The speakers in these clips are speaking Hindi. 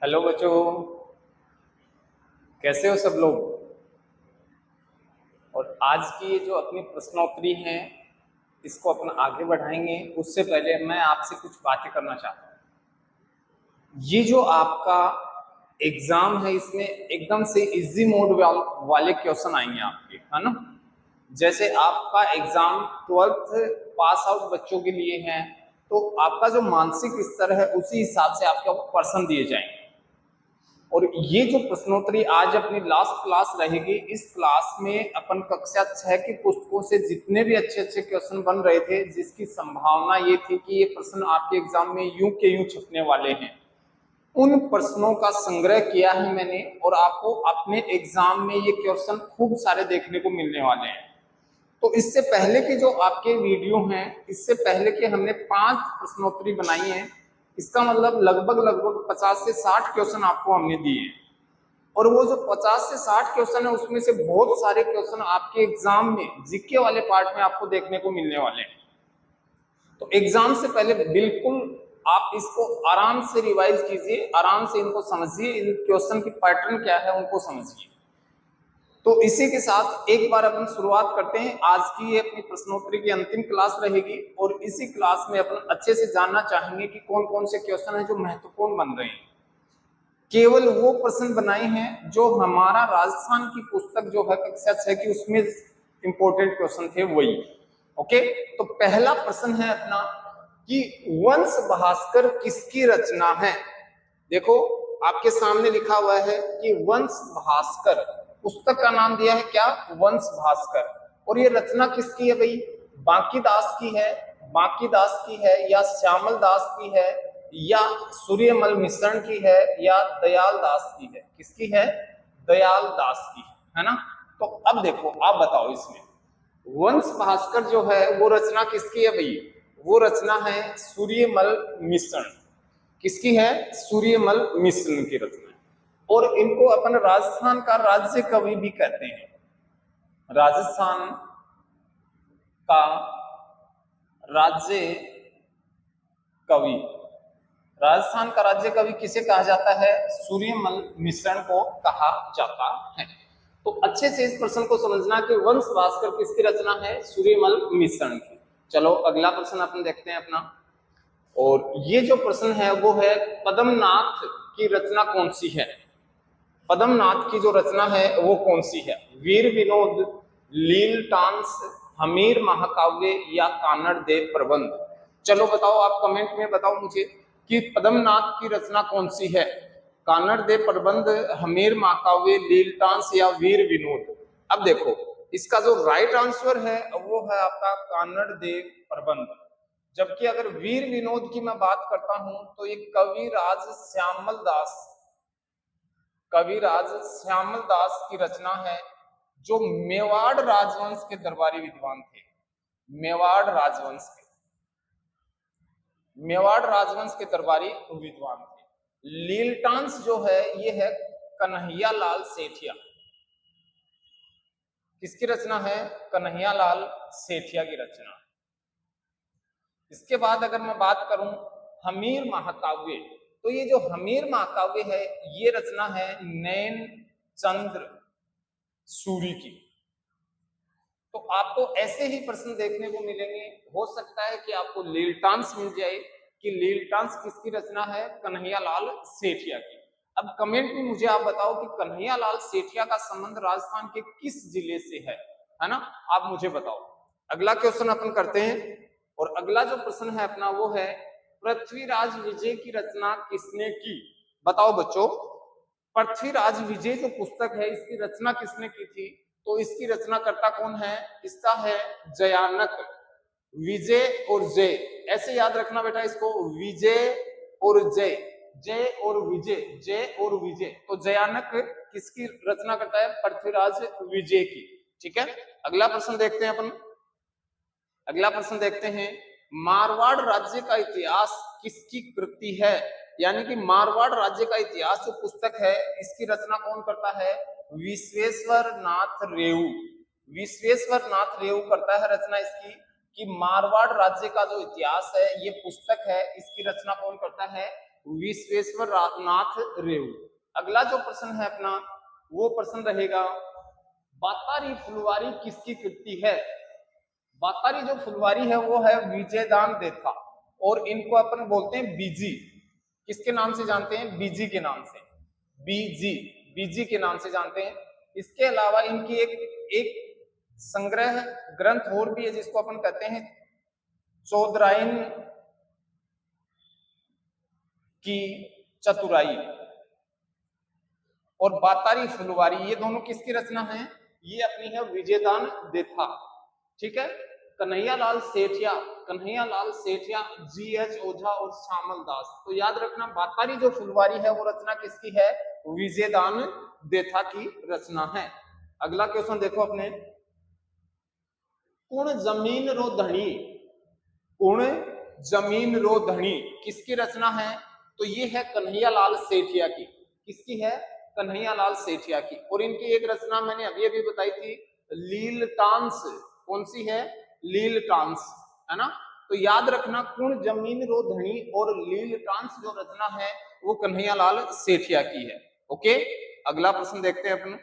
हेलो बच्चों, कैसे हो सब लोग। और आज की ये जो अपनी प्रश्नोत्तरी है इसको अपन आगे बढ़ाएंगे। उससे पहले मैं आपसे कुछ बातें करना चाहता हूँ। ये जो आपका एग्जाम है इसमें एकदम से इजी मोड वाले क्वेश्चन आएंगे आपके, है ना। जैसे आपका एग्जाम 12th पास आउट बच्चों के लिए है, तो आपका जो मानसिक स्तर है उसी हिसाब से आपके प्रश्न दिए जाएंगे। और ये जो प्रश्नोत्तरी आज अपनी लास्ट क्लास रहेगी, इस क्लास में अपन कक्षा 6 की पुस्तकों से जितने भी अच्छे अच्छे क्वेश्चन बन रहे थे, जिसकी संभावना ये थी कि ये प्रश्न आपके एग्जाम में यूं के यूं छपने वाले हैं, उन प्रश्नों का संग्रह किया है मैंने। और आपको अपने एग्जाम में ये क्वेश्चन खूब सारे देखने को मिलने वाले हैं। तो इससे पहले के जो आपके वीडियो हैं, इससे पहले के हमने 5 प्रश्नोत्तरी बनाई है। इसका मतलब लगभग 50 से 60 क्वेश्चन आपको हमने दिए। और वो जो 50 से 60 क्वेश्चन है उसमें से बहुत सारे क्वेश्चन आपके एग्जाम में जीके वाले पार्ट में आपको देखने को मिलने वाले हैं। तो एग्जाम से पहले बिल्कुल आप इसको आराम से रिवाइज कीजिए, आराम से इनको समझिए, इन क्वेश्चन की पैटर्न क्या है उनको समझिए। तो इसी के साथ एक बार अपन शुरुआत करते हैं। आज की ये अपनी प्रश्नोत्तरी की अंतिम क्लास रहेगी और इसी क्लास में अपन अच्छे से जानना चाहेंगे कि कौन कौन से क्वेश्चन हैं जो महत्वपूर्ण बन रहे हैं। केवल वो प्रश्न बनाए हैं जो हमारा राजस्थान की पुस्तक जो है कक्षा 6 की, उसमें इंपॉर्टेंट क्वेश्चन थे वही। ओके, तो पहला प्रश्न है अपना कि वंश भास्कर किसकी रचना है। देखो आपके सामने लिखा हुआ है कि वंश भास्कर, पुस्तक का नाम दिया है क्या, वंश भास्कर। और ये रचना किसकी है भाई, बांकी दास की है, बांकी दास की है या श्यामल दास की है या सूर्यमल मिश्रण की है या दयाल दास की है। किसकी है, दयाल दास की है ना। तो अब देखो आप बताओ इसमें वंश भास्कर जो है वो रचना किसकी है भाई, वो रचना है सूर्यमल मिश्रण। किसकी है, सूर्यमल मिश्रण की रचना है। और इनको अपन राजस्थान का राज्य कवि भी कहते हैं। राजस्थान का राज्य कवि, राजस्थान का राज्य कवि किसे कहा जाता है, सूर्यमल मिश्रण को कहा जाता है। तो अच्छे से इस प्रश्न को समझना कि वंश भास्कर किसकी रचना है, सूर्यमल मिश्रण की। चलो अगला प्रश्न अपन देखते हैं अपना। और ये जो प्रश्न है वो है पद्मनाथ की रचना कौन सी है। पद्मनाथ की जो रचना है वो कौन सी है, वीर विनोद, लील टांस, हमीर महाकाव्य या कानड़ देव प्रबंध। चलो बताओ, आप कमेंट में बताओ मुझे कि पद्मनाथ की रचना कौन सी है, कानड़ देव प्रबंध, हमीर महाकाव्य, लील टांस या वीर विनोद। अब देखो इसका जो राइट आंसर है वो है आपका कानड़ देव प्रबंध। जबकि अगर वीर विनोद की मैं बात करता हूं तो ये कविराज श्यामल दास, कविराज श्यामल दास की रचना है, जो मेवाड़ राजवंश के दरबारी विद्वान थे। मेवाड़ राजवंश के, मेवाड़ राजवंश के दरबारी विद्वान थे। लीलटांस जो है ये है कन्हैया लाल सेठिया। किसकी रचना है, कन्हैया लाल सेठिया की रचना। इसके बाद अगर मैं बात करूं हमीर महाकाव्य, तो ये जो हमीर महाकाव्य है ये रचना है नैन चंद्र सूरी की। तो आपको ऐसे ही प्रश्न देखने को मिलेंगे। हो सकता है कि आपको लीलटांस मिल जाए कि लीलटांस किसकी रचना है, कन्हैया लाल सेठिया की। अब कमेंट में मुझे आप बताओ कि कन्हैया लाल सेठिया का संबंध राजस्थान के किस जिले से है ना, आप मुझे बताओ। अगला क्वेश्चन अपन करते हैं। और अगला जो प्रश्न है अपना वो है पृथ्वीराज विजय की रचना किसने की। बताओ बच्चों, पृथ्वीराज विजय जो पुस्तक है इसकी रचना किसने की थी, तो इसकी रचनाकर्ता कौन है, इसका है जयानक। विजय और जय ऐसे याद रखना बेटा इसको, विजय और जय, जय और विजय, जय और विजय। तो जयानक किसकी रचना करता है, पृथ्वीराज विजय की। ठीक है, अगला प्रश्न देखते हैं अपन। अगला प्रश्न देखते हैं, मारवाड़ राज्य का इतिहास किसकी कृति है। यानी कि मारवाड़ राज्य का इतिहास जो पुस्तक है इसकी रचना कौन करता है, विश्वेश्वर नाथ रेऊ। विश्वेश्वर नाथ रेऊ करता है रचना इसकी, कि मारवाड़ राज्य का जो इतिहास है ये पुस्तक है इसकी रचना कौन करता है, विश्वेश्वर नाथ रेऊ। अगला जो प्रश्न है अपना वो प्रश्न रहेगा, बातारी फुलवारी किसकी कृति है? बातारी जो फुलवारी है वो है विजयदान देथा, और इनको अपन बोलते हैं बीजी। किसके नाम से जानते हैं? बीजी के नाम से, बीजी, बीजी के नाम से जानते हैं। इसके अलावा इनकी एक संग्रह ग्रंथ और भी है जिसको अपन कहते हैं चौधराइन की चतुराई और बातारी फुलवारी, ये दोनों किसकी रचना है? ये अपनी है विजयदान देथा। ठीक है, कन्हैयालाल सेठिया, कन्हैयालाल सेठिया, जी.एच. ओझा और श्यामल दास। तो याद रखना बातारी जो फुलवारी है वो रचना किसकी है? विजयदान देथा की रचना है। अगला क्वेश्चन देखो अपने, कुण जमीन रो धनी, कुण जमीन रो धनी किसकी रचना है? तो ये है कन्हैयालाल सेठिया की। किसकी है? कन्हैयालाल सेठिया की। और इनकी एक रचना मैंने अभी अभी बताई थी, लीलटांस। कौन सी है? लीलटांस, है ना। तो याद रखना कुण जमीन रो धनी और लीलटांस जो रचना है वो कन्हैयालाल सेठिया की है। ओके, अगला प्रश्न देखते हैं अपन,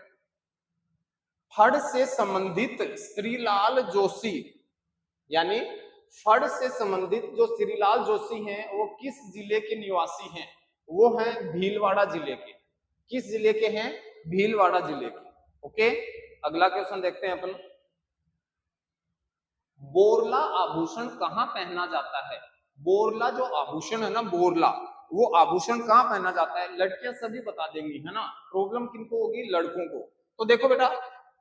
फड़ से संबंधित श्रीलाल जोशी, यानी फड़ से संबंधित जो श्रीलाल जोशी हैं वो किस जिले के निवासी हैं? वो हैं भीलवाड़ा जिले के। किस जिले के हैं? भीलवाड़ा जिले के। ओके, अगला क्वेश्चन देखते हैं अपन, बोरला आभूषण कहाँ पहना जाता है? बोरला जो आभूषण है ना, बोरला, वो आभूषण कहाँ पहना जाता है? लड़कियां सभी बता देंगी, है ना। प्रॉब्लम किनको होगी? लड़कों को। तो देखो बेटा,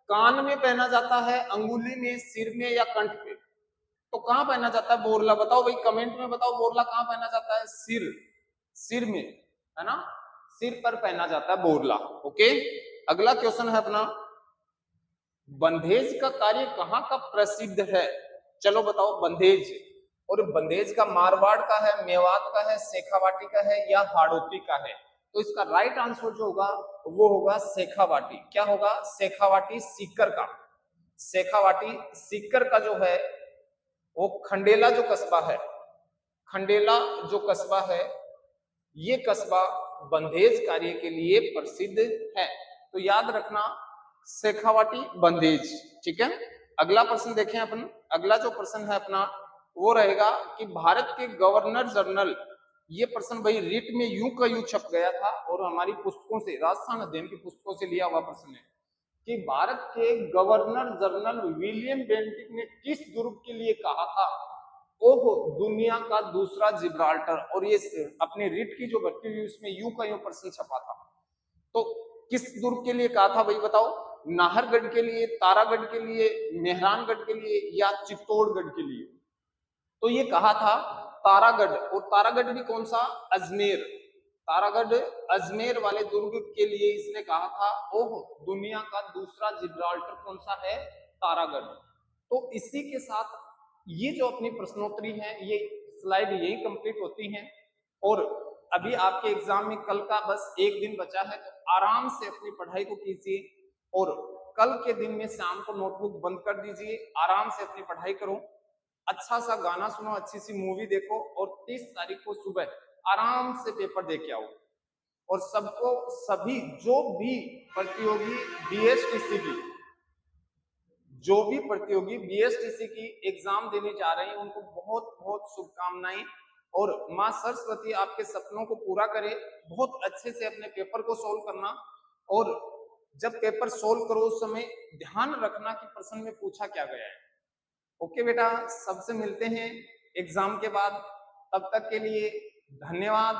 कान में पहना जाता है, अंगुली में, सिर में या कंठ पे। तो कहाँ पहना जाता है बोरला? बताओ भाई, कमेंट में बताओ, बोरला कहाँ पहना जाता है? सिर, सिर में, है ना, सिर पर पहना जाता है बोरला। ओके, अगला क्वेश्चन है अपना, बंधेज का कार्य कहाँ का प्रसिद्ध है? चलो बताओ, बंधेज। और बंधेज का मारवाड़ का है, मेवात का है, शेखावाटी का है या हाड़ौती का है? तो इसका राइट आंसर जो होगा वो होगा शेखावाटी। क्या होगा? शेखावाटी सीकर का। शेखावाटी सीकर का जो है वो खंडेला जो कस्बा है, खंडेला जो कस्बा है, ये कस्बा बंधेज कार्य के लिए प्रसिद्ध है। तो याद रखना शेखावाटी, बंधेज। ठीक है, अगला प्रश्न देखें अपन। अगला जो प्रश्न है अपना वो रहेगा कि भारत के गवर्नर जनरल, ये प्रश्न भाई रिट में यूं का यूं छप गया था और हमारी पुस्तकों से, राजस्थान अध्ययन की पुस्तकों से लिया हुआ प्रश्न है कि भारत के गवर्नर जनरल विलियम बेंटिक ने किस दुर्ग के लिए कहा था? ओहो, दुनिया का दूसरा जिब्राल्टर। और ये अपने रिट की जो भर्ती हुई उसमें यूं का यूं प्रश्न छपा था। तो किस दुर्ग के लिए कहा था भाई बताओ? नाहरगढ़ के लिए, तारागढ़ के लिए, मेहरानगढ़ के लिए या चित्तौड़गढ़ के लिए? तो ये कहा था तारागढ़। और तारागढ़ भी कौन सा? अजमेर। तारागढ़ अजमेर वाले दुर्ग के लिए इसने कहा था। ओह, दुनिया का दूसरा जिब्राल्टर कौन सा है? तारागढ़। तो इसी के साथ ये जो अपनी प्रश्नोत्तरी है, ये स्लाइड यही कंप्लीट होती हैं। और अभी आपके एग्जाम में कल का बस एक दिन बचा है, तो आराम से अपनी पढ़ाई को कीजिए और कल के दिन में शाम को नोटबुक बंद कर दीजिए, आराम से अपनी पढ़ाई करो, अच्छा सा गाना सुनो, अच्छी सी मूवी देखो और 30 तारीख को सुबह आराम से पेपर दे के आओ। और सबको, सभी जो भी प्रतियोगी बीएसटीसी की, जो भी प्रतियोगी बीएसटीसी की एग्जाम देने जा रहे हैं उनको बहुत बहुत शुभकामनाएं। और मां सरस्वती आपके सपनों को पूरा करे। बहुत अच्छे से अपने पेपर को सोल्व करना, और जब पेपर सोल्व करो उस समय ध्यान रखना कि प्रश्न में पूछा क्या गया है। ओके बेटा, सबसे मिलते हैं एग्जाम के बाद। तब तक के लिए धन्यवाद।